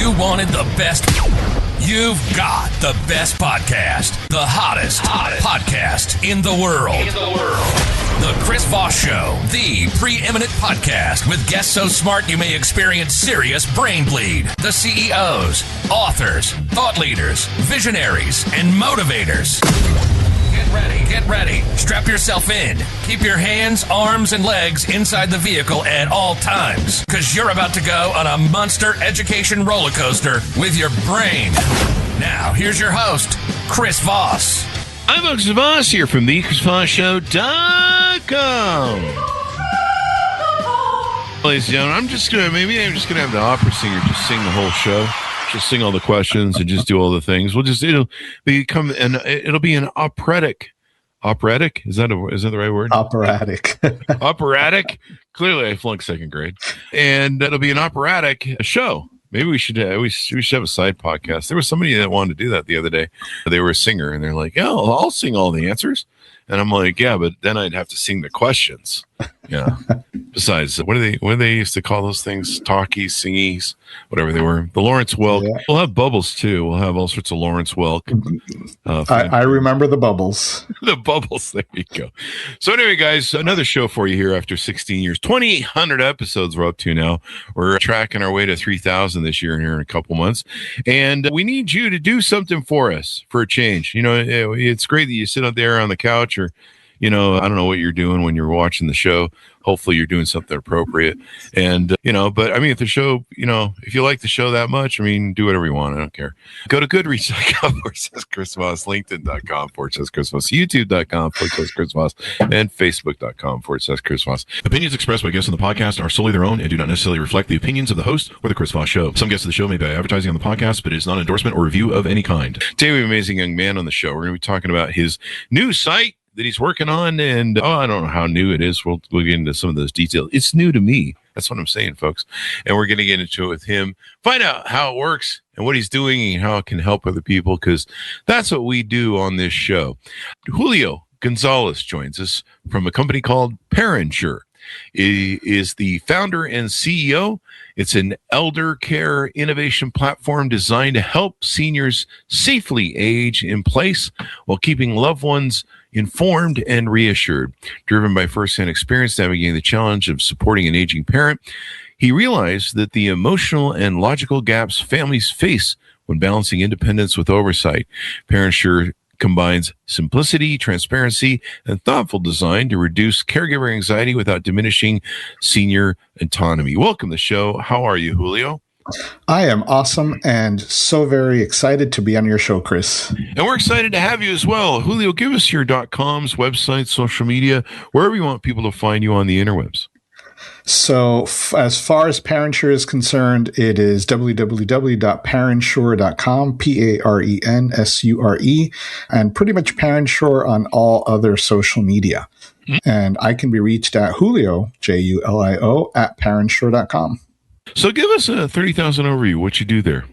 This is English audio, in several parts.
you wanted the best, you've got the best podcast. The hottest podcast in the world. The Chris Voss Show, the preeminent podcast with guests so smart you may experience serious brain bleed. The CEOs, authors, thought leaders, visionaries, and motivators. Get ready. Strap yourself in. Keep your hands, arms, and legs inside the vehicle at all times, because you're about to go on a monster education roller coaster with your brain. Now, here's your host, Chris Voss. I'm Chris Voss here from thechrisvossshow.com. Ladies and gentlemen, I'm just gonna have the opera singer just sing the whole show. Just sing all the questions and just do all the things. It'll be an operatic. Operatic? Is that the right word? Operatic. Operatic. Clearly I flunked second grade. And it'll be an operatic show. Maybe we should have a side podcast. There was somebody that wanted to do that the other day. They were a singer and they're like, "Yeah, I'll sing all the answers." And I'm like, "Yeah, but then I'd have to sing the questions." Yeah. Besides, what do they used to call those things? Talkies, singies, whatever they were. The Lawrence Welk. Yeah. We'll have bubbles too. We'll have all sorts of Lawrence Welk. I remember the bubbles. The bubbles. There you go. So anyway, guys, another show for you here after 16 years. 2,800 episodes we're up to now. We're tracking our way to 3,000 this year here in a couple months. And we need you to do something for us for a change. You know, it's great that you sit out there on the couch or, you know, I don't know what you're doing when you're watching the show. Hopefully you're doing something appropriate. And, but I mean, if the show, if you like the show that much, I mean, do whatever you want. I don't care. Go to goodreads.com/Chris Voss, LinkedIn.com/Chris Voss, YouTube.com/Chris Voss, and Facebook.com/Chris Voss. Opinions expressed by guests on the podcast are solely their own and do not necessarily reflect the opinions of the host or the Chris Voss Show. Some guests of the show may be advertising on the podcast, but it is not an endorsement or review of any kind. Today we have an amazing young man on the show. We're going to be talking about his new site that he's working on, and I don't know how new it is. We'll get into some of those details. It's new to me. That's what I'm saying, folks. And we're going to get into it with him, find out how it works and what he's doing and how it can help other people, because that's what we do on this show. Julio Gonzalez joins us from a company called ParentSure. He is the founder and CEO. It's an elder care innovation platform designed to help seniors safely age in place while keeping loved ones informed and reassured. Driven by firsthand experience navigating the challenge of supporting an aging parent, he realized that the emotional and logical gaps families face when balancing independence with oversight. ParentSure combines simplicity, transparency, and thoughtful design to reduce caregiver anxiety without diminishing senior autonomy. Welcome to the show. How are you, Julio? I am awesome and so very excited to be on your show, Chris. And we're excited to have you as well. Julio, give us your .coms, website, social media, wherever you want people to find you on the interwebs. So as far as ParentSure is concerned, it is www.parentsure.com, PARENSURE, and pretty much ParentSure on all other social media. Mm-hmm. And I can be reached at Julio, JULIO, at parentsure.com. So give us a 30,000 overview, what you do there.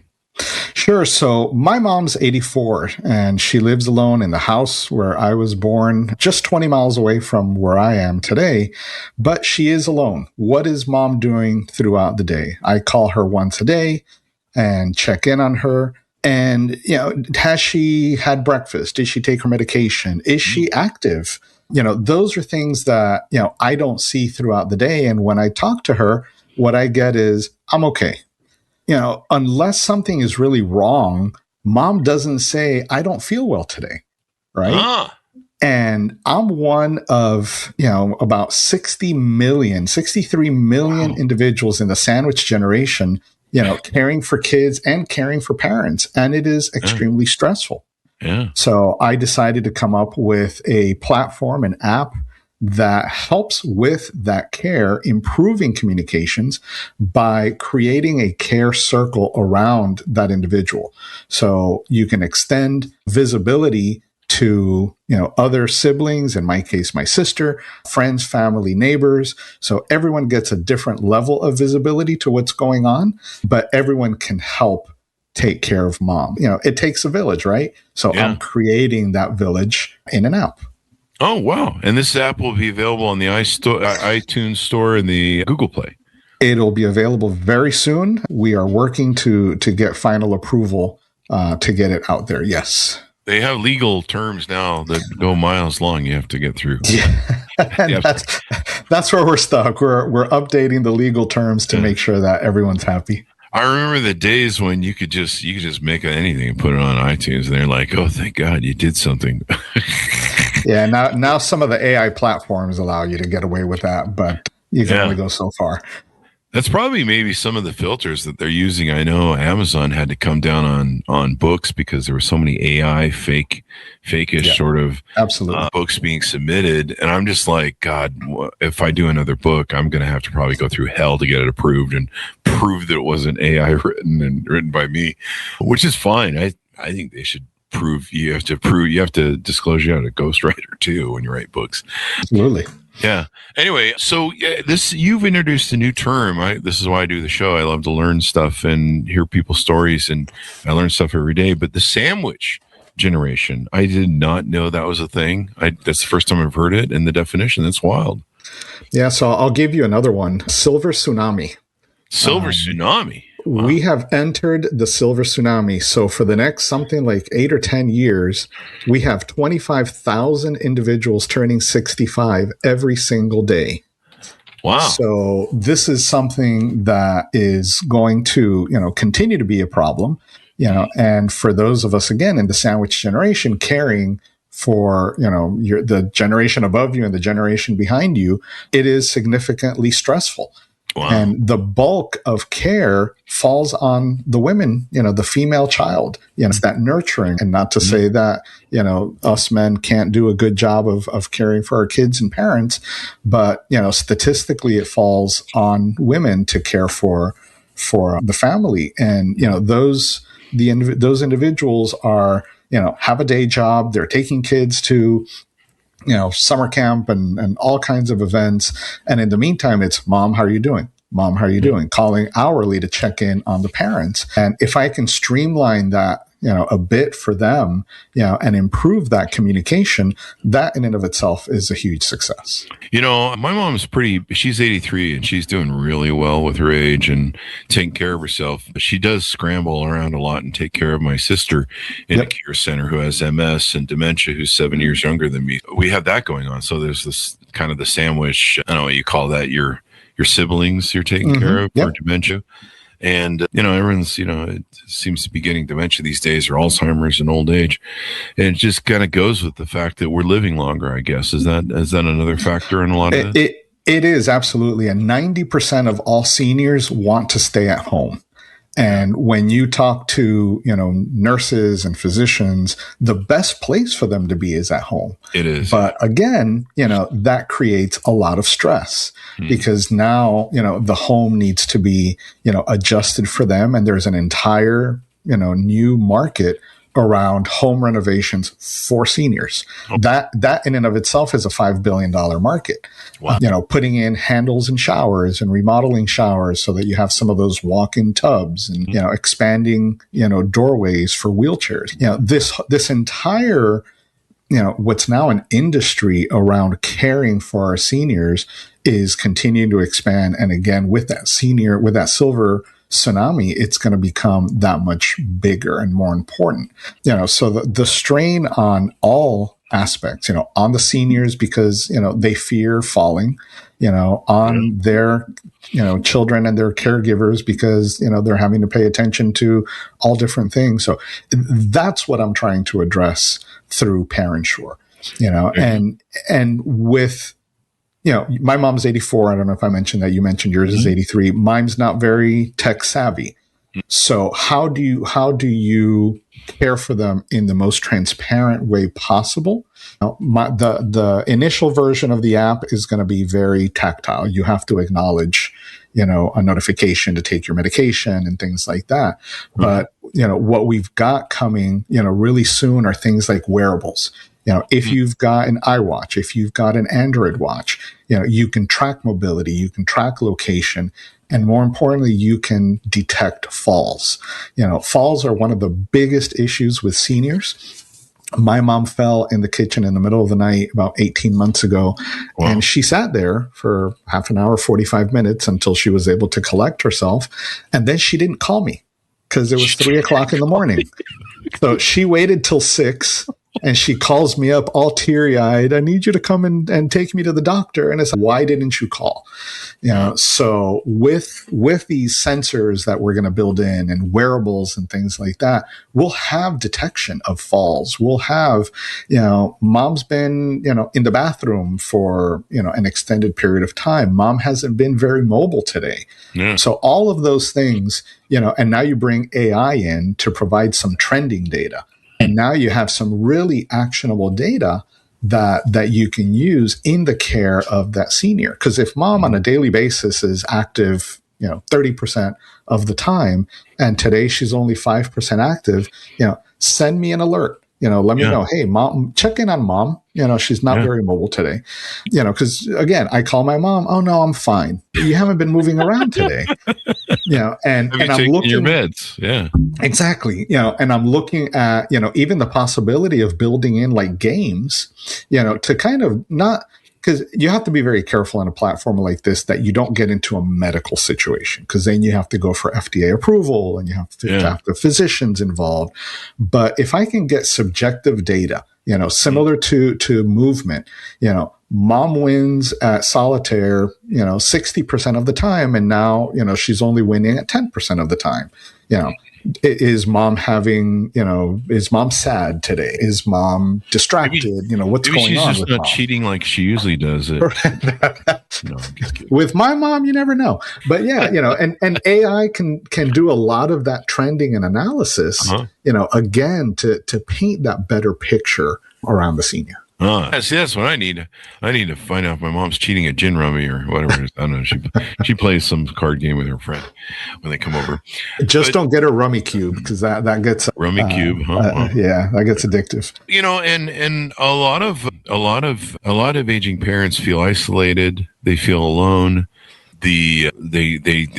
Sure. So my mom's 84 and she lives alone in the house where I was born, just 20 miles away from where I am today, but she is alone. What is mom doing throughout the day? I call her once a day and check in on her. And, has she had breakfast? Did she take her medication? Is she active? Those are things that, I don't see throughout the day. And when I talk to her, what I get is, I'm okay. Unless something is really wrong, mom doesn't say, I don't feel well today. Right. And I'm one of, about 63 million individuals in the sandwich generation, caring for kids and caring for parents. And it is extremely stressful. Yeah. So I decided to come up with a platform, an app that helps with that care, improving communications by creating a care circle around that individual. So you can extend visibility to, other siblings, in my case, my sister, friends, family, neighbors. So everyone gets a different level of visibility to what's going on, but everyone can help take care of mom. It takes a village, right? So I'm creating that village in an app. Oh, wow. And this app will be available on the iTunes store and the Google Play. It'll be available very soon. We are working to get final approval to get it out there. Yes. They have legal terms now that go miles long. You have to get through. Yeah. And that's where we're stuck. We're updating the legal terms to make sure that everyone's happy. I remember the days when you could just make anything and put it on iTunes, and they're like, "Oh, thank God you did something." Yeah. Now some of the AI platforms allow you to get away with that, but you can only go so far. That's probably maybe some of the filters that they're using. I know Amazon had to come down on books because there were so many AI fake-ish sort of books being submitted. And I'm just like, God, if I do another book, I'm going to have to probably go through hell to get it approved and prove that it wasn't AI written by me, which is fine. I think they should prove you have to disclose you have a ghostwriter too when you write books. Absolutely. Yeah. Anyway, so you've introduced a new term. This is why I do the show. I love to learn stuff and hear people's stories, and I learn stuff every day. But the sandwich generation, I did not know that was a thing. That's the first time I've heard it, and the definition. That's wild. Yeah. So I'll give you another one. Silver tsunami. Silver tsunami. Wow. We have entered the silver tsunami. So for the next something like 8 or 10 years, we have 25,000 individuals turning 65 every single day. Wow. So this is something that is going to, continue to be a problem, and for those of us, again, in the sandwich generation, caring for, the generation above you and the generation behind you, it is significantly stressful. Wow. And the bulk of care falls on the women, the female child. It's that nurturing, and not to say that, us men can't do a good job of caring for our kids and parents, but, statistically it falls on women to care for the family. And, those individuals are, have a day job. They're taking kids to, summer camp and all kinds of events. And in the meantime, it's Mom, how are you doing? Mom, how are you doing? Calling hourly to check in on the parents. And if I can streamline that, a bit for them, and improve that communication, that in and of itself is a huge success. My mom's she's 83 and she's doing really well with her age and taking care of herself. But she does scramble around a lot and take care of my sister in a care center who has MS and dementia, who's 7 years younger than me. We have that going on. So there's this kind of the sandwich, I don't know what you call that, your siblings you're taking care of for dementia. And, everyone's, it seems to be getting dementia these days, or Alzheimer's and old age. And it just kind of goes with the fact that we're living longer, I guess. Is that another factor in a lot of this? It is, absolutely. And 90% of all seniors want to stay at home. And when you talk to, nurses and physicians, the best place for them to be is at home. It is. But again, that creates a lot of stress because now, the home needs to be, adjusted for them. And there's an entire, new market around home renovations for seniors. Oh. That in and of itself is a $5 billion market. Wow. Putting in handles in showers and remodeling showers so that you have some of those walk-in tubs and, expanding, doorways for wheelchairs. This entire, what's now an industry around caring for our seniors is continuing to expand. And again, with that silver tsunami, it's going to become that much bigger and more important. So the strain on all aspects, on the seniors because, they fear falling, on their, children and their caregivers because, they're having to pay attention to all different things. So that's what I'm trying to address through ParentSure, and with, my mom's 84. I don't know if I mentioned that. You mentioned yours is 83. Mine's not very tech savvy. So how do you care for them in the most transparent way possible? The initial version of the app is going to be very tactile. You have to acknowledge, a notification to take your medication and things like that. But, what we've got coming, really soon are things like wearables. If you've got an iWatch, if you've got an Android watch, you can track mobility, you can track location, and more importantly, you can detect falls. Falls are one of the biggest issues with seniors. My mom fell in the kitchen in the middle of the night about 18 months ago. Wow. And she sat there for half an hour, 45 minutes until she was able to collect herself. And then she didn't call me because it was 3 o'clock in the morning. So she waited till 6 and she calls me up all teary eyed. I need you to come and take me to the doctor. And it's like, why didn't you call? So with these sensors that we're going to build in and wearables and things like that, we'll have detection of falls. We'll have, mom's been, in the bathroom for, an extended period of time. Mom hasn't been very mobile today. Yeah. So all of those things, and now you bring AI in to provide some trending data. And now you have some really actionable data that you can use in the care of that senior. Because if mom on a daily basis is active, 30% of the time, and today she's only 5% active, send me an alert. Let me know, hey, mom, check in on mom. She's not very mobile today. Because again, I call my mom. Oh no, I'm fine. You haven't been moving around today. And I'm looking your meds. Yeah, exactly. And I'm looking at, even the possibility of building in like games, to kind of not, because you have to be very careful on a platform like this that you don't get into a medical situation, because then you have to go for FDA approval and you have to have the physicians involved. But if I can get subjective data, similar to movement, mom wins at solitaire, 60% of the time. And now, she's only winning at 10% of the time. Is mom having, is mom sad today? Is mom distracted? What's going on? She's just not cheating like she usually does it. No, I'm just kidding. With my mom, you never know. But and AI can do a lot of that trending and analysis, again, to paint that better picture around the senior. See, that's what I need. I need to find out if my mom's cheating at gin rummy or whatever it is. I don't know. She plays some card game with her friend when they come over. Don't get her rummy cube, because that gets rummy cube. That gets addictive. And a lot of aging parents feel isolated. They feel alone. They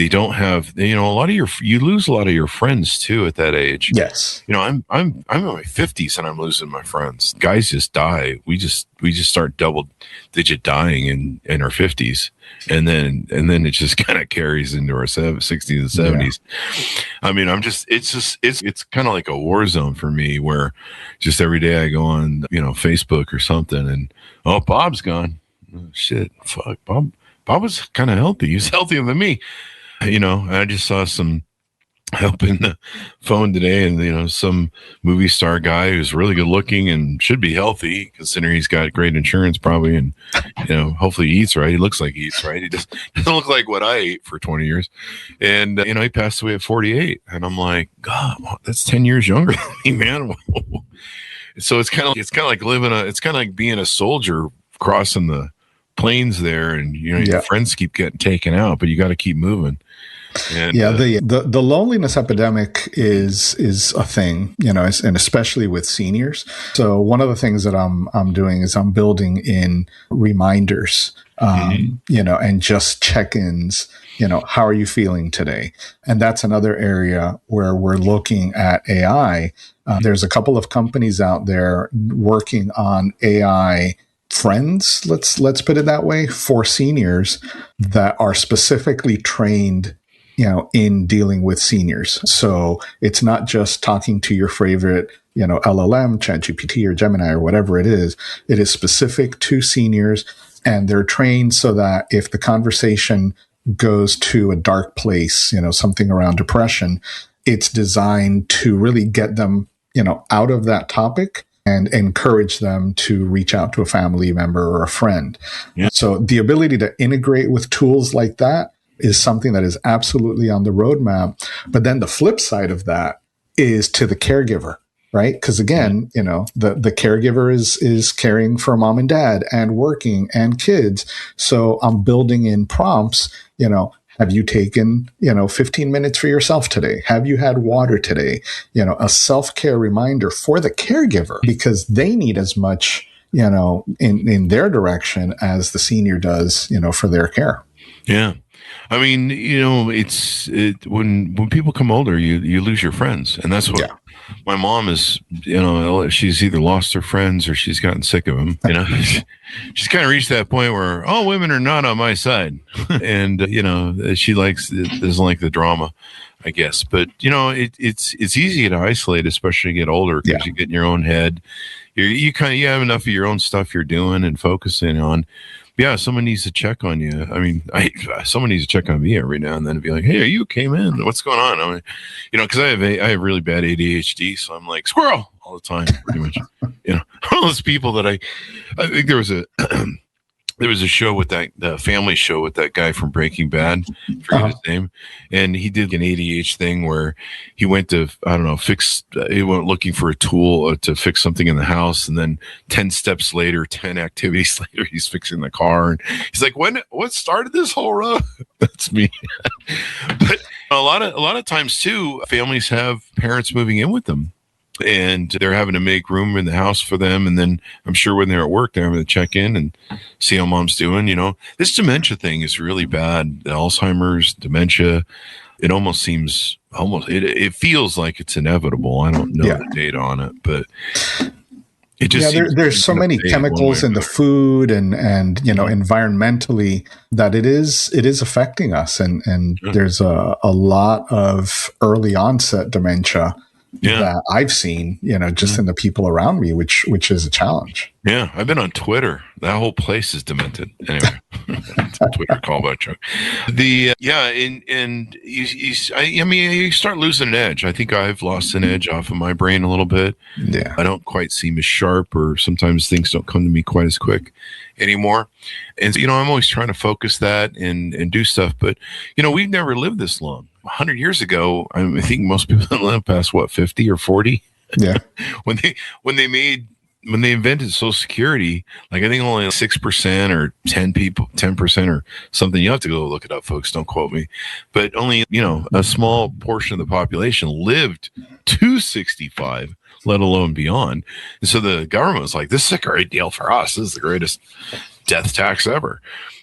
don't have, you lose a lot of your friends too at that age. Yes. I'm in my 50s and I'm losing my friends. Guys just die. We just start double digit dying in our 50s. And then it just kind of carries into our 60s and 70s. Yeah. I mean, it's kind of like a war zone for me, where just every day I go on, Facebook or something, and Bob's gone. Oh, shit. Fuck, Bob was kind of healthy. He's healthier than me. I just saw some help in the phone today, and, some movie star guy who's really good looking and should be healthy, considering he's got great insurance probably. And, hopefully he eats right. He looks like he eats right. He just doesn't look like what I ate for 20 years. And, he passed away at 48. And I'm like, God, that's 10 years younger than me, man. So it's kind of like it's kind of like being a soldier crossing the planes there, and your friends keep getting taken out, but you got to keep moving. And the loneliness epidemic is a thing, and especially with seniors. So one of the things that I'm doing is I'm building in reminders, and just check-ins. How are you feeling today? And that's another area where we're looking at AI. There's a couple of companies out there working on AI friends, let's put it that way, for seniors that are specifically trained, in dealing with seniors. So it's not just talking to your favorite, LLM, ChatGPT or Gemini or whatever it is. It is specific to seniors, and they're trained so that if the conversation goes to a dark place, something around depression, it's designed to really get them, out of that topic and encourage them to reach out to a family member or a friend. Yeah. So the ability to integrate with tools like that is something that is absolutely on the roadmap. But then the flip side of that is to the caregiver, right? Because again, the caregiver is caring for mom and dad and working and kids. So I'm building in prompts, have you taken, 15 minutes for yourself today? Have you had water today? A self-care reminder for the caregiver, because they need as much, in their direction as the senior does, for their care. Yeah. I mean, when people come older, you lose your friends, and that's what my mom is. She's either lost her friends or she's gotten sick of them. She's kind of reached that point where all women are not on my side, and she doesn't like the drama, I guess. But it's easy to isolate, especially get older, because you get in your own head. You have enough of your own stuff you're doing and focusing on. Yeah, someone needs to check on you. I mean, someone needs to check on me every now and then and be like, "Hey, are you okay, man? What's going on?" I mean, because I have really bad ADHD, so I'm like squirrel all the time, pretty much. One of those people that I think there was a show with the family show with that guy from Breaking Bad, I forget his name, and he did an ADHD thing where he went to he went looking for a tool to fix something in the house, and then 10 steps later, 10 activities later, he's fixing the car, and he's like, what started this whole road? That's me. But a lot of times too, families have parents moving in with them, and they're having to make room in the house for them. And then I'm sure when they're at work, they're having to check in and see how mom's doing. This dementia thing is really bad. The Alzheimer's, dementia, it almost seems it feels like it's inevitable. I don't know the data on it, but it just there's so many chemicals in the food and environmentally that it is affecting us. And there's a lot of early onset dementia that I've seen, just in the people around me, which is a challenge. Yeah, I've been on Twitter. That whole place is demented. Anyway, Twitter callback joke. You start losing an edge. I think I've lost an edge off of my brain a little bit. Yeah, I don't quite seem as sharp, or sometimes things don't come to me quite as quick anymore. And I'm always trying to focus that and do stuff. But we've never lived this long. 100 years ago, I think most people live past 50 or 40. Yeah. when they invented Social Security, like I think only 6% or 10% or something. You have to go look it up, folks. Don't quote me. But only, a small portion of the population lived to 65, let alone beyond. And so the government was like, this is a great deal for us. This is the greatest death tax ever.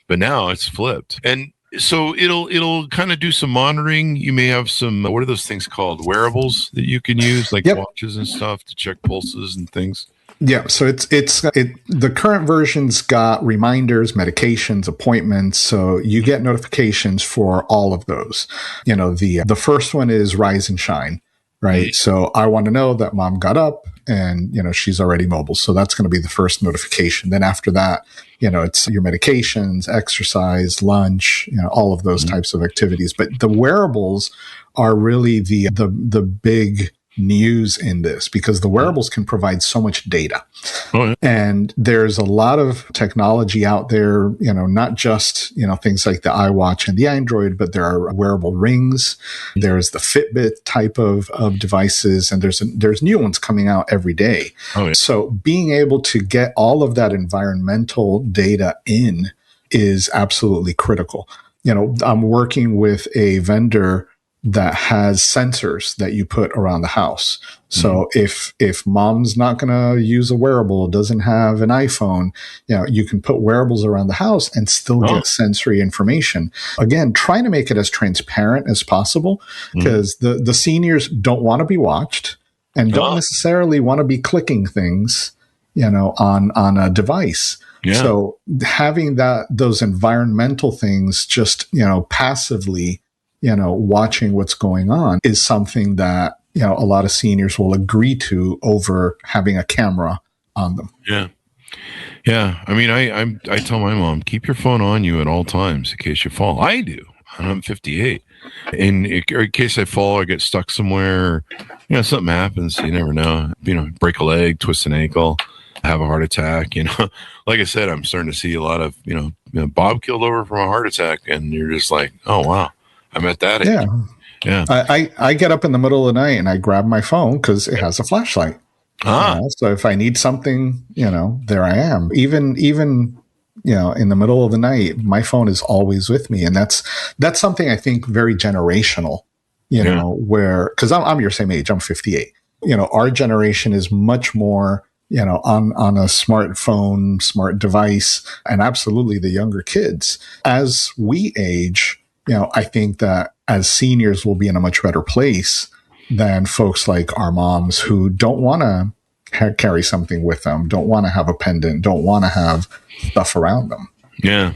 But now it's flipped. And so it'll kind of do some monitoring. You may have some, what are those things called? Wearables that you can use, like watches and stuff to check pulses and things. Yeah, so the current version's got reminders, medications, appointments, so you get notifications for all of those. The first one is rise and shine, right? So I want to know that mom got up and she's already mobile, so that's going to be the first notification. Then after that, it's your medications, exercise, lunch, all of those types of activities. But the wearables are really the big news in this, because the wearables can provide so much data. And there's a lot of technology out there, not just, things like the iWatch and the Android, but there are wearable rings. There's the Fitbit type of devices, and there's new ones coming out every day. So being able to get all of that environmental data in is absolutely critical. I'm working with a vendor that has sensors that you put around the house. So if mom's not going to use a wearable, doesn't have an iPhone, you can put wearables around the house and still get sensory information. Again, trying to make it as transparent as possible, because the seniors don't want to be watched and don't necessarily want to be clicking things, on a device. Yeah. So having those environmental things just, passively, watching what's going on is something that, a lot of seniors will agree to over having a camera on them. Yeah. Yeah. I mean, I tell my mom, keep your phone on you at all times in case you fall. I do. And I'm 58. In case I fall or get stuck somewhere, something happens. You never know. Break a leg, twist an ankle, have a heart attack. Like I said, I'm starting to see a lot of, Bob killed over from a heart attack. And you're just like, oh, wow. I'm at that age. Yeah. I get up in the middle of the night and I grab my phone because it has a flashlight. So if I need something, there I am. Even in the middle of the night, my phone is always with me. And that's something I think very generational, where, because I'm your same age, I'm 58. Our generation is much more, on a smartphone, smart device, and absolutely the younger kids. As we age, I think that as seniors, we'll be in a much better place than folks like our moms who don't want to carry something with them, don't want to have a pendant, don't want to have stuff around them. Yeah.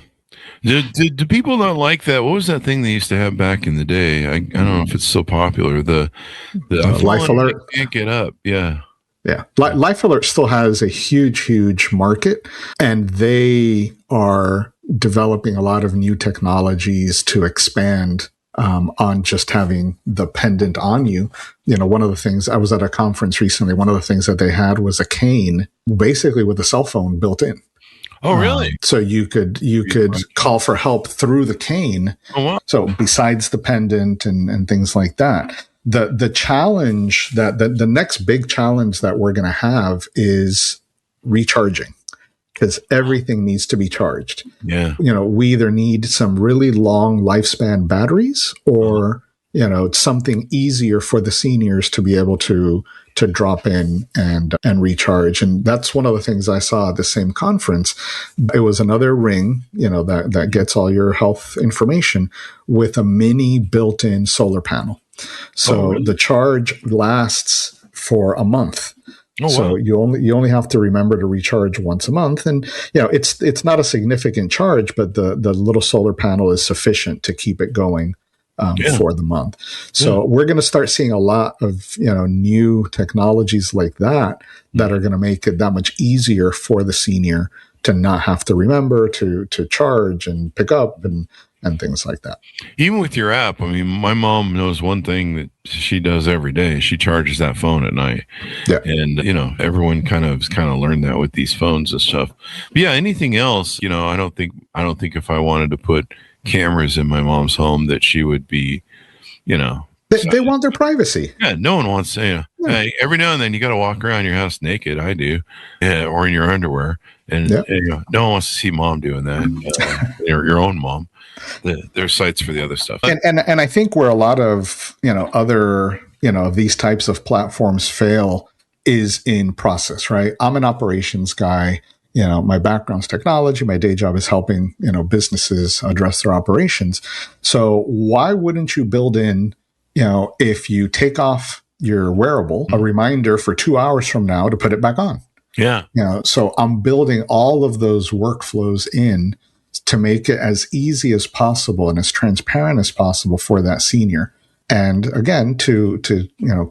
Do people not like that? What was that thing they used to have back in the day? I don't know if it's so popular. The Life Alert. Can't get up. Yeah. Yeah. Life Alert still has a huge market, and they are developing a lot of new technologies to expand on just having the pendant on you. One of the things, I was at a conference recently, one of the things that they had was a cane, basically with a cell phone built in. Oh, really? So you could call for help through the cane. Oh, wow. So besides the pendant and things like that, the challenge the next big challenge that we're going to have is recharging, because everything needs to be charged. Yeah. We either need some really long lifespan batteries or, something easier for the seniors to be able to drop in and recharge. And that's one of the things I saw at the same conference. It was another ring, that gets all your health information with a mini built-in solar panel. So really? The charge lasts for a month. Oh, so wow. you only have to remember to recharge once a month. And, it's not a significant charge, but the little solar panel is sufficient to keep it going for the month. So we're going to start seeing a lot of, new technologies like that are going to make it that much easier for the senior to not have to remember to charge and pick up and things like that. Even with your app, I mean, my mom knows one thing that she does every day. She charges that phone at night. Yeah. And, everyone kind of learned that with these phones and stuff. But yeah, anything else, I don't think if I wanted to put cameras in my mom's home that she would be, They want their privacy. Yeah, no one wants to, hey, every now and then you got to walk around your house naked. I do. Or in your underwear. And, no one wants to see mom doing that. Your own mom. There's sites for the other stuff. And I think where a lot of, other, these types of platforms fail is in process, right? I'm an operations guy. My background's technology. My day job is helping, businesses address their operations. So why wouldn't you build in, if you take off your wearable, a reminder for 2 hours from now to put it back on? Yeah. So I'm building all of those workflows in to make it as easy as possible and as transparent as possible for that senior. And again, to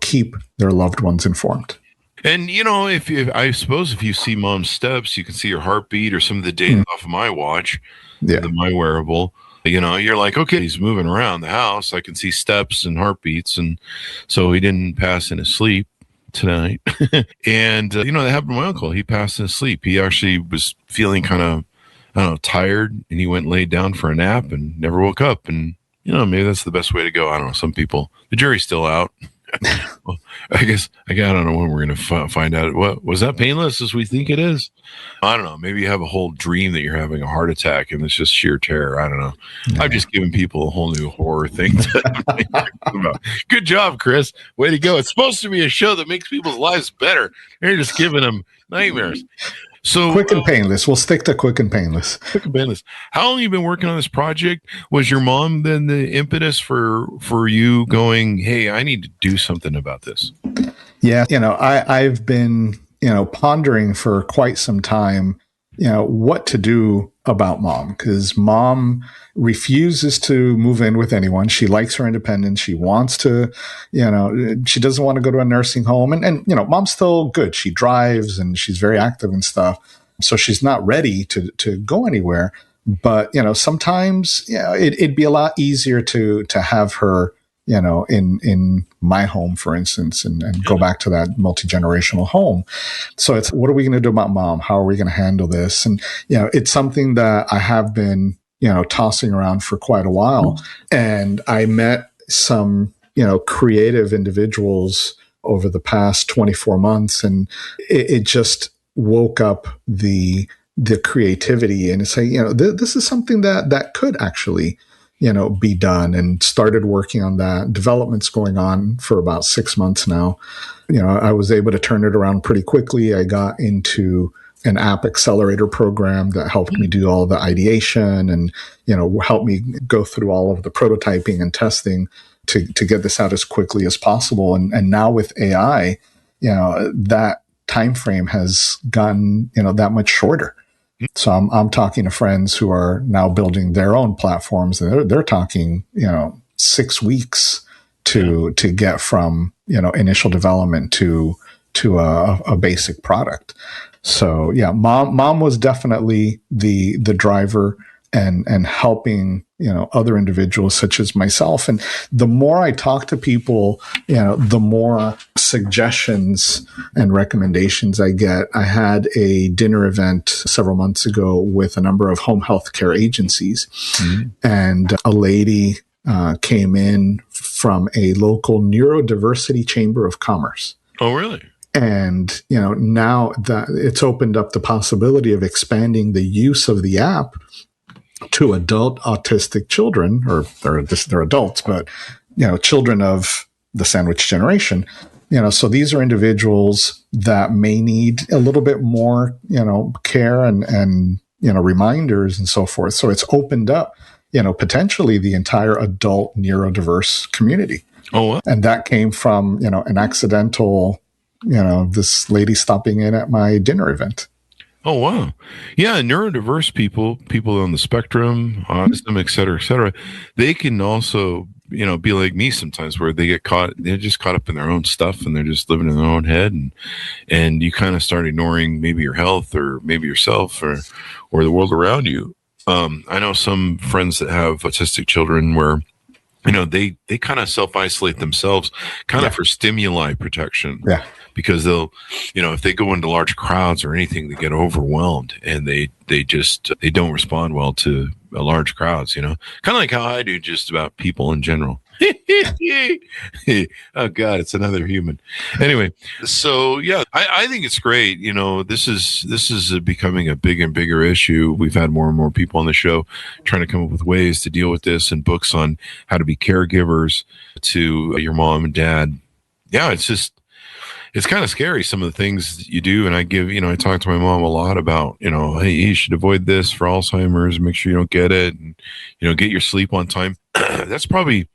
keep their loved ones informed. And, I suppose if you see mom's steps, you can see her heartbeat or some of the data off of my watch, my wearable. You're like, okay, he's moving around the house. I can see steps and heartbeats. And so he didn't pass in his sleep tonight. And, that happened to my uncle. He passed in his sleep. He actually was feeling kind of, tired, and he went and laid down for a nap and never woke up. And, maybe that's the best way to go. I don't know. Some people, the jury's still out. Well, I don't know when we're going to find out. What was that painless as we think it is? I don't know. Maybe you have a whole dream that you're having a heart attack and it's just sheer terror. I don't know. Yeah. I've just given people a whole new horror thing to think about. Good job, Chris. Way to go. It's supposed to be a show that makes people's lives better. You're just giving them nightmares. So quick and painless. We'll stick to quick and painless. Quick and painless. How long have you been working on this project? Was your mom then the impetus for you going, hey, I need to do something about this? Yeah. I've been, pondering for quite some time, what to do about mom, because mom refuses to move in with anyone. She likes her independence. She wants to, she doesn't want to go to a nursing home. And mom's still good. She drives and she's very active and stuff. So she's not ready to go anywhere. But, sometimes, it'd be a lot easier to have her, in my home, for instance, and go back to that multi-generational home. So it's, what are we going to do about mom? How are we going to handle this? And, it's something that I have been, tossing around for quite a while. And I met some, creative individuals over the past 24 months, and it just woke up the creativity and say, this is something that could actually, be done, and started working on that. Development's going on for about 6 months now. I was able to turn it around pretty quickly. I got into an app accelerator program that helped me do all the ideation and, helped me go through all of the prototyping and testing to get this out as quickly as possible. And now with AI, that time frame has gotten, that much shorter. So I'm talking to friends who are now building their own platforms, and they're talking, 6 weeks to get from, initial development to a basic product. So yeah, mom was definitely the driver and helping, other individuals such as myself. And the more I talk to people, the more suggestions and recommendations I get. I had a dinner event several months ago with a number of home health care agencies, and a lady came in from a local neurodiversity chamber of commerce. Oh, really? And, now that it's opened up the possibility of expanding the use of the app to adult autistic children, or they're adults, but, children of the sandwich generation. So these are individuals that may need a little bit more, care and reminders and so forth. So it's opened up, potentially the entire adult neurodiverse community. Oh, wow. And that came from, an accidental, this lady stopping in at my dinner event. Oh, wow. Yeah. Neurodiverse people on the spectrum, autism, et cetera, they can also, be like me sometimes, where they're just caught up in their own stuff and they're just living in their own head. And you kind of start ignoring maybe your health or maybe yourself or the world around you. I know some friends that have autistic children where, they kind of self-isolate themselves kind of for stimuli protection. Yeah. Because they'll, if they go into large crowds or anything, they get overwhelmed and they don't respond well to large crowds, kind of like how I do just about people in general. Oh God, it's another human. Anyway, so yeah, I think it's great. This is becoming a big and bigger issue. We've had more and more people on the show trying to come up with ways to deal with this, and books on how to be caregivers to your mom and dad. Yeah, it's kind of scary, some of the things you do. And I talk to my mom a lot about, hey, you should avoid this for Alzheimer's, make sure you don't get it, and, get your sleep on time. That's probably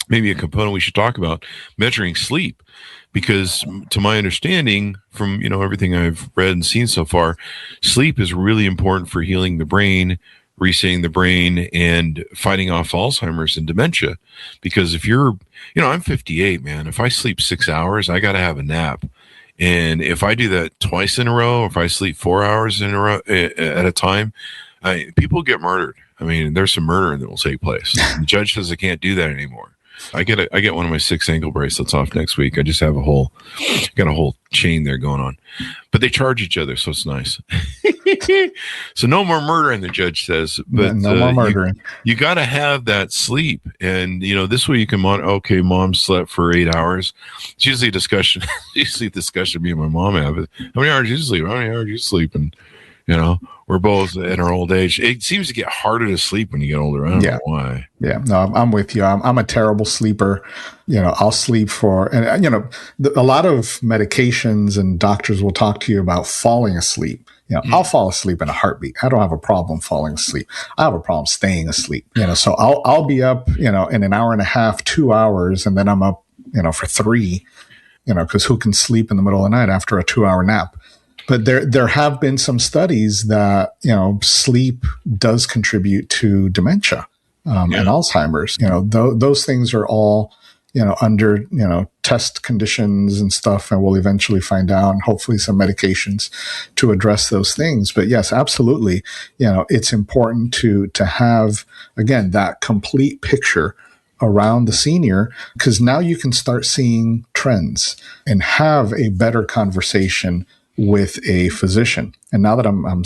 maybe a component we should talk about, measuring sleep, because to my understanding from, everything I've read and seen so far, sleep is really important for healing the brain, resetting the brain, and fighting off Alzheimer's and dementia. Because if you're, I'm 58, man. If I sleep 6 hours, I got to have a nap. And if I do that twice in a row, or if I sleep 4 hours in a row at a time, people get murdered. I mean, there's some murder that will take place. The judge says I can't do that anymore. I get one of my 6 ankle bracelets off next week. I just have got a whole chain there going on, but they charge each other, so it's nice. So no more murdering, the judge says, but no more murdering. You got to have that sleep, and this way you can okay, mom slept for 8 hours. It's usually a discussion. Me and my mom have it. How many hours do you sleep? How many hours do you sleep? And we're both in our old age. It seems to get harder to sleep when you get older. I don't know why. Yeah, no, I'm with you. I'm a terrible sleeper. I'll sleep for, and a lot of medications and doctors will talk to you about falling asleep. I'll fall asleep in a heartbeat. I don't have a problem falling asleep. I have a problem staying asleep. So I'll be up, in an hour and a half, 2 hours, and then I'm up, for 3. Because who can sleep in the middle of the night after a 2-hour nap? But there have been some studies that, sleep does contribute to dementia and Alzheimer's. Those things are all, under, test conditions and stuff, and we'll eventually find out, and hopefully some medications to address those things. But yes, absolutely. It's important to have, again, that complete picture around the senior, because now you can start seeing trends and have a better conversation with a physician. And now that I'm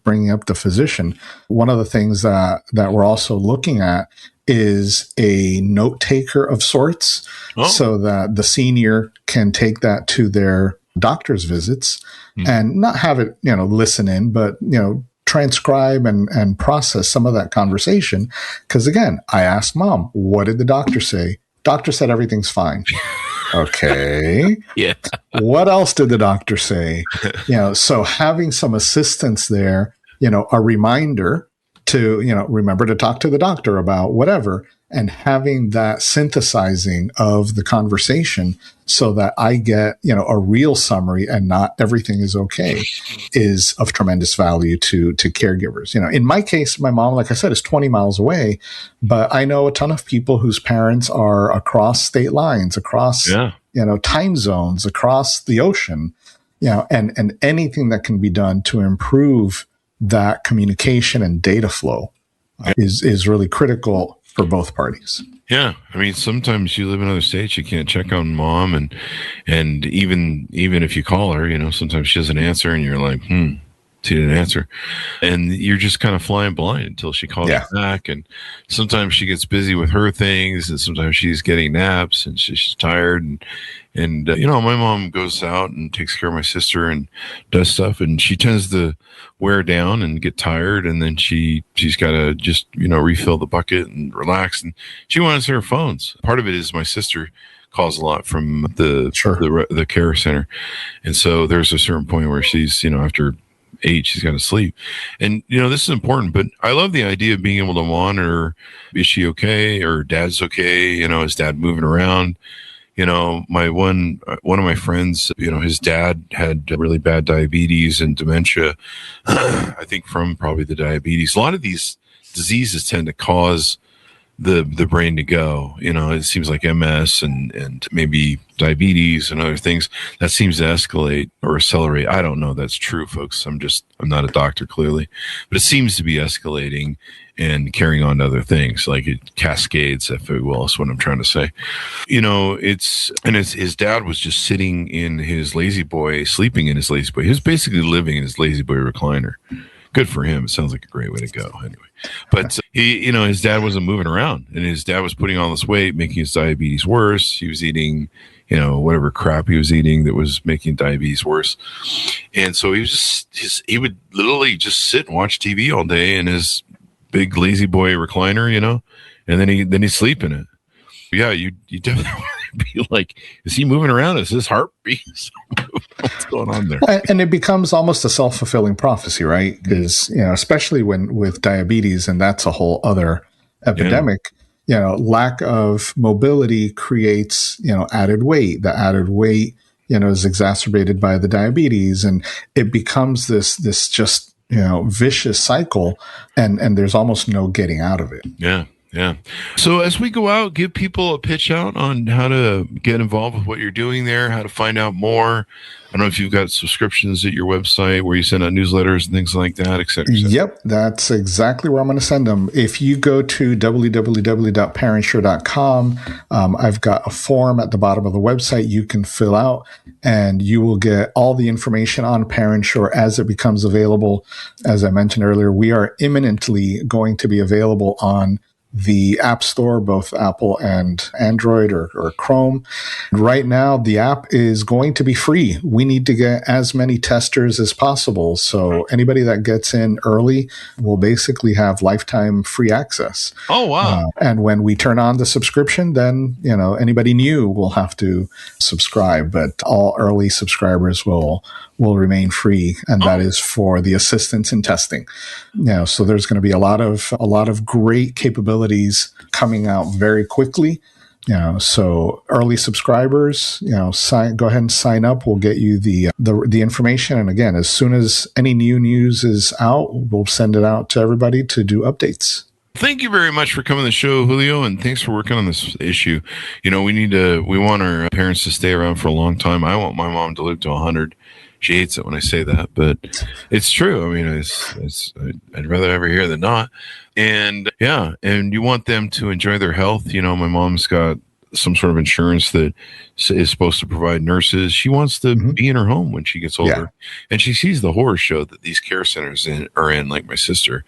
bringing up the physician, one of the things that we're also looking at is a note taker of sorts, so that the senior can take that to their doctor's visits and not have it, listen in, but, transcribe and process some of that conversation. 'Cause again, I asked mom, what did the doctor say? Doctor said everything's fine. Okay. Yeah. What else did the doctor say? So having some assistance there, a reminder to, remember to talk to the doctor about whatever, and having that synthesizing of the conversation so that I get, a real summary and not everything is okay, is of tremendous value to caregivers. In my case, my mom, like I said, is 20 miles away, but I know a ton of people whose parents are across state lines, across, time zones, across the ocean, and anything that can be done to improve that communication and data flow is really critical for both parties. Yeah. I mean, sometimes you live in other states, you can't check on mom. And even if you call her, sometimes she doesn't answer and you're like, she didn't answer. And you're just kind of flying blind until she calls you back. And sometimes she gets busy with her things, and sometimes she's getting naps and she's tired. And my mom goes out and takes care of my sister and does stuff, and she tends to wear down and get tired. And then she's got to just, refill the bucket and relax. And she wants her phones. Part of it is my sister calls a lot from the care center. And so there's a certain point where she's, after 8, she's got to sleep. And, this is important, but I love the idea of being able to monitor, is she okay? Or dad's okay? Is dad moving around? My one of my friends, his dad had really bad diabetes and dementia. I think from probably the diabetes. A lot of these diseases tend to cause the brain to go. It seems like MS and maybe diabetes and other things that seems to escalate or accelerate. I don't know. That's true, folks. I'm not a doctor, clearly, but it seems to be escalating and carrying on to other things, like it cascades, if it will, is what I'm trying to say. His dad was just sitting in his lazy boy, sleeping in his lazy boy. He was basically living in his lazy boy recliner. Good for him. It sounds like a great way to go anyway. But his dad wasn't moving around, and his dad was putting on this weight, making his diabetes worse. He was eating, whatever crap he was eating that was making diabetes worse. And so he would literally just sit and watch TV all day in his big lazy boy recliner, and then he'd sleep in it. Yeah, you definitely want to be like, is he moving around? Is his heartbeat? What's going on there? And it becomes almost a self-fulfilling prophecy, right? Because, especially with diabetes, and that's a whole other epidemic, lack of mobility creates, added weight. The added weight, is exacerbated by the diabetes, and it becomes this just, vicious cycle, and there's almost no getting out of it. Yeah. Yeah. So as we go out, give people a pitch out on how to get involved with what you're doing there, how to find out more. I don't know if you've got subscriptions at your website where you send out newsletters and things like that, et cetera, et cetera. Yep, that's exactly where I'm going to send them. If you go to www.ParentSure.com, I've got a form at the bottom of the website you can fill out, and you will get all the information on ParentSure as it becomes available. As I mentioned earlier, we are imminently going to be available on the App Store, both Apple and Android or Chrome. Right now, the app is going to be free. We need to get as many testers as possible. So anybody that gets in early will basically have lifetime free access. Oh, wow. And when we turn on the subscription, then, anybody new will have to subscribe, but all early subscribers will remain free, and that is for the assistance in testing. So there's going to be a lot of great capabilities coming out very quickly. So early subscribers, go ahead and sign up. We'll get you the information, and again, as soon as any new news is out, we'll send it out to everybody to do updates. Thank you very much for coming to the show, Julio, and thanks for working on this issue. We want our parents to stay around for a long time. I want my mom to live to 100. She hates it when I say that, but it's true. I mean, I'd rather ever hear than not. And and you want them to enjoy their health. My mom's got some sort of insurance that is supposed to provide nurses. She wants to be in her home when she gets older, and she sees the horror show that these care centers are in, like my sister.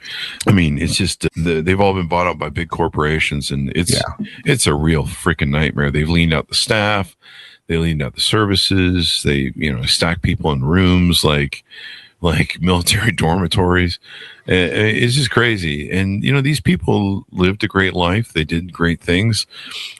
I mean, it's just they've all been bought out by big corporations, and it's a real freaking nightmare. They've leaned out the staff. They leaned out the services. They, stack people in rooms like military dormitories. It's just crazy. And, these people lived a great life. They did great things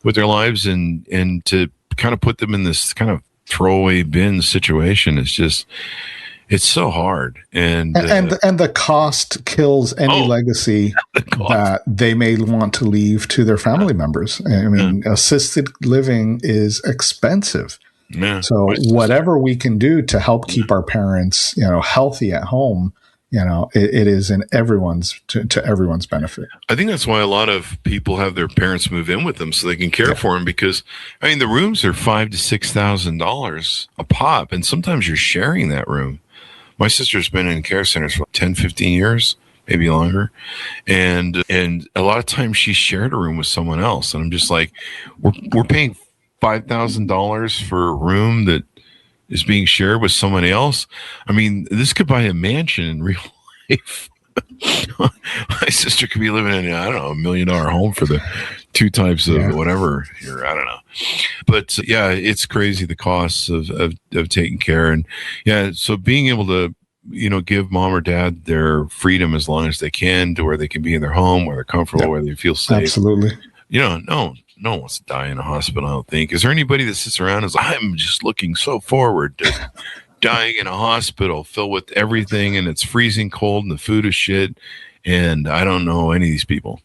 with their lives. And to kind of put them in this kind of throwaway bin situation. It's so hard. And the cost kills any legacy that they may want to leave to their family members. I mean, assisted living is expensive. Yeah. So whatever we can do to help keep our parents, healthy at home, it is in to everyone's benefit. I think that's why a lot of people have their parents move in with them so they can care for them, because I mean, the rooms are $5,000 to $6,000 a pop. And sometimes you're sharing that room. My sister's been in care centers for 10, 15 years, maybe longer. And a lot of times she shared a room with someone else. And I'm just like, we're paying $5,000 for a room that is being shared with someone else. I mean, this could buy a mansion in real life. My sister could be living in, I don't know, $1 million home for the 2 types of whatever here. I don't know. But it's crazy, the costs of taking care. And so being able to, give mom or dad their freedom as long as they can, to where they can be in their home, where they're comfortable, where they feel safe. Absolutely. No one wants to die in a hospital, I don't think. Is there anybody that sits around and is like, I'm just looking so forward to dying in a hospital filled with everything, and it's freezing cold and the food is shit, and I don't know any of these people.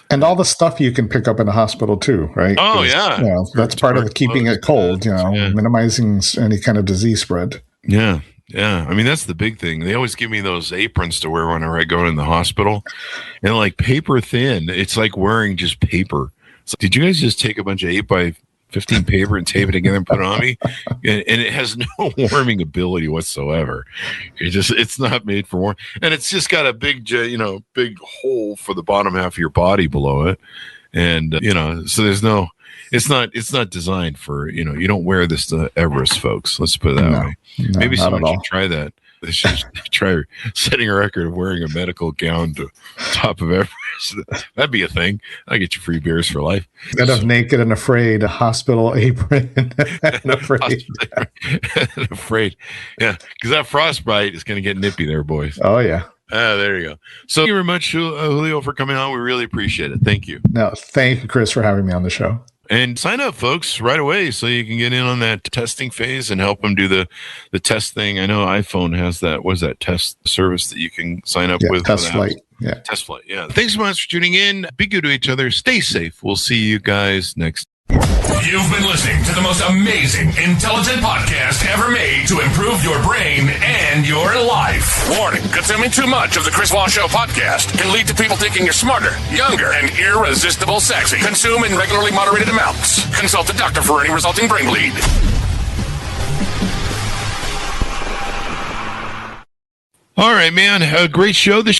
And all the stuff you can pick up in a hospital too, right? Oh, yeah. That's part of keeping it cold, minimizing any kind of disease spread. Yeah. Yeah. I mean, that's the big thing. They always give me those aprons to wear whenever I go in the hospital, and like paper thin. It's like wearing just paper. So did you guys just take a bunch of 8x15 paper and tape it together and put it on me? And it has no warming ability whatsoever. It's not made for warm. And it's just got a big hole for the bottom half of your body below it. And, so there's no, it's not designed for, you don't wear this to Everest, folks. Let's put it that way. No, maybe someone should try that. They should try setting a record of wearing a medical gown to top of Everest. That'd be a thing. I'll get you free beers for life. Instead of naked and afraid, a hospital apron and afraid. Afraid. Yeah, because that frostbite is going to get nippy there, boys. Oh, yeah. There you go. So thank you very much, Julio, for coming on. We really appreciate it. Thank you. No, thank you, Chris, for having me on the show. And sign up, folks, right away so you can get in on that testing phase and help them do the test thing. I know iPhone has that. What is that test service that you can sign up with? Test Flight. Yeah. Test Flight. Yeah. Thanks so much for tuning in. Be good to each other. Stay safe. We'll see you guys next. You've been listening to the most amazing, intelligent podcast ever made to improve your brain and your life. Warning, consuming too much of the Chris Voss Show podcast can lead to people thinking you're smarter, younger, and irresistible sexy. Consume in regularly moderated amounts. Consult a doctor for any resulting brain bleed. All right, man. A great show. This